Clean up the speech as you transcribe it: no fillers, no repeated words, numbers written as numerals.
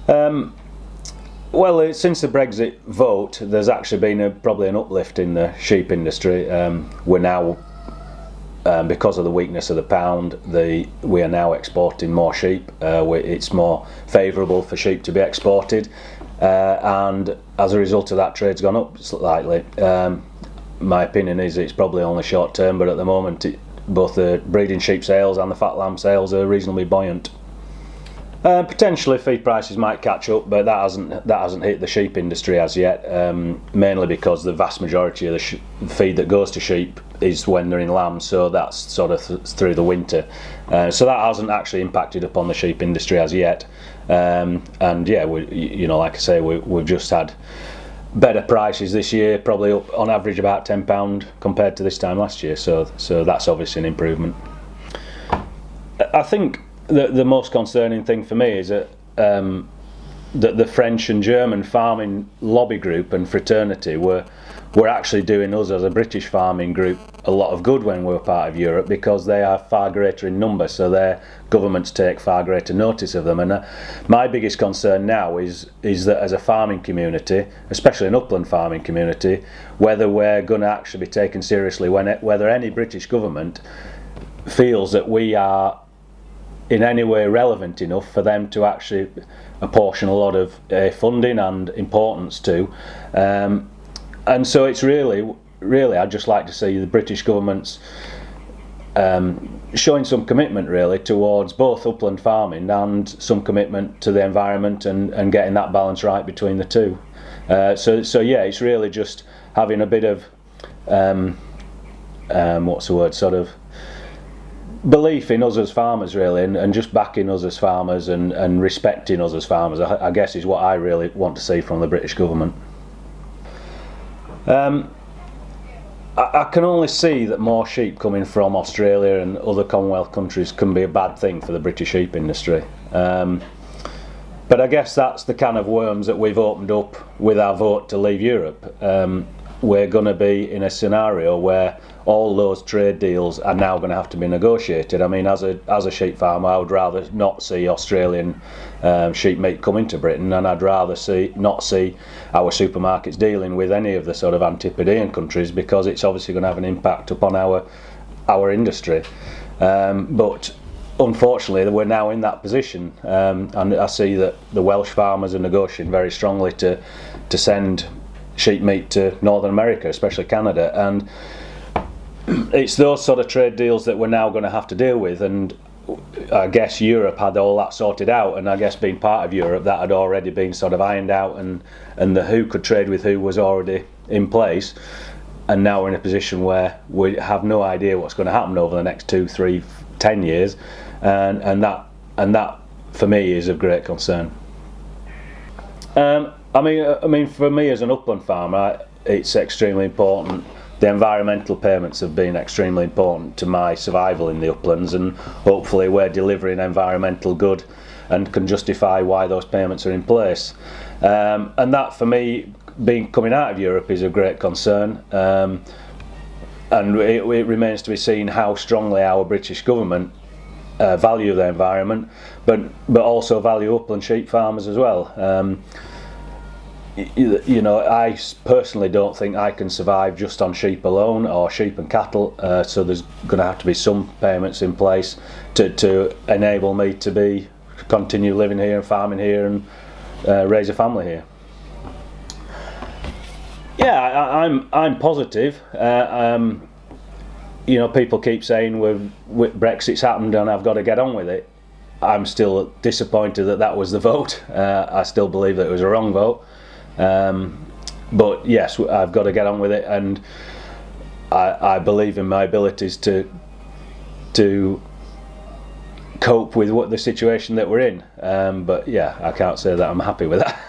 Well, since the Brexit vote, there's actually been probably an uplift in the sheep industry. We're now, because of the weakness of the pound, we are now exporting more sheep. It's more favourable for sheep to be exported, and as a result of that, trade's gone up slightly. My opinion is it's probably only short term, but at the moment, both the breeding sheep sales and the fat lamb sales are reasonably buoyant. Potentially feed prices might catch up, but that hasn't hit the sheep industry as yet, mainly because the vast majority of the feed that goes to sheep is when they're in lambs, so that's sort of through the winter, so that hasn't actually impacted upon the sheep industry as yet. And yeah, like I say, we've just had better prices this year, probably up on average about £10 compared to this time last year, so that's obviously an improvement. I think the most concerning thing for me is that the French and German farming lobby group and fraternity were actually doing us as a British farming group a lot of good when we were part of Europe, because they are far greater in number, so their governments take far greater notice of them. And my biggest concern now is that as a farming community, especially an upland farming community, whether we're going to actually be taken seriously, whether any British government feels that we are in any way relevant enough for them to actually apportion a lot of funding and importance to. And so it's really I'd just like to see the British governments showing some commitment really towards both upland farming and some commitment to the environment, and getting that balance right between the two. So yeah, it's really just having a bit of sort of belief in us as farmers really, and just backing us as farmers, and respecting us as farmers, I guess, is what I really want to see from the British government. I can only see that more sheep coming from Australia and other Commonwealth countries can be a bad thing for the British sheep industry. But I guess that's the can of worms that we've opened up with our vote to leave Europe. We're going to be in a scenario where all those trade deals are now going to have to be negotiated. I mean, as a sheep farmer, I would rather not see Australian sheep meat come into Britain, and I'd rather not see our supermarkets dealing with any of the sort of Antipodean countries, because it's obviously going to have an impact upon our industry. But unfortunately, we're now in that position, and I see that the Welsh farmers are negotiating very strongly to send sheep meat to Northern America, especially Canada, and it's those sort of trade deals that we're now going to have to deal with. And I guess Europe had all that sorted out, and I guess being part of Europe, that had already been sort of ironed out, and the who could trade with who was already in place. And now we're in a position where we have no idea what's going to happen over the next 2, 3, 10 years, and that for me is of great concern. I mean, for me as an upland farmer, it's extremely important. The environmental payments have been extremely important to my survival in the uplands, and hopefully we're delivering environmental good and can justify why those payments are in place. And that, for me, coming out of Europe, is a great concern. And it remains to be seen how strongly our British government value the environment, but also value upland sheep farmers as well. I personally don't think I can survive just on sheep alone, or sheep and cattle, so there's going to have to be some payments in place to enable me to continue living here and farming here and raise a family here. Yeah, I'm positive. People keep saying Brexit's happened and I've got to get on with it. I'm still disappointed that was the vote. I still believe that it was a wrong vote. But yes, I've got to get on with it, and I believe in my abilities to cope with the situation that we're in. But yeah, I can't say that I'm happy with that.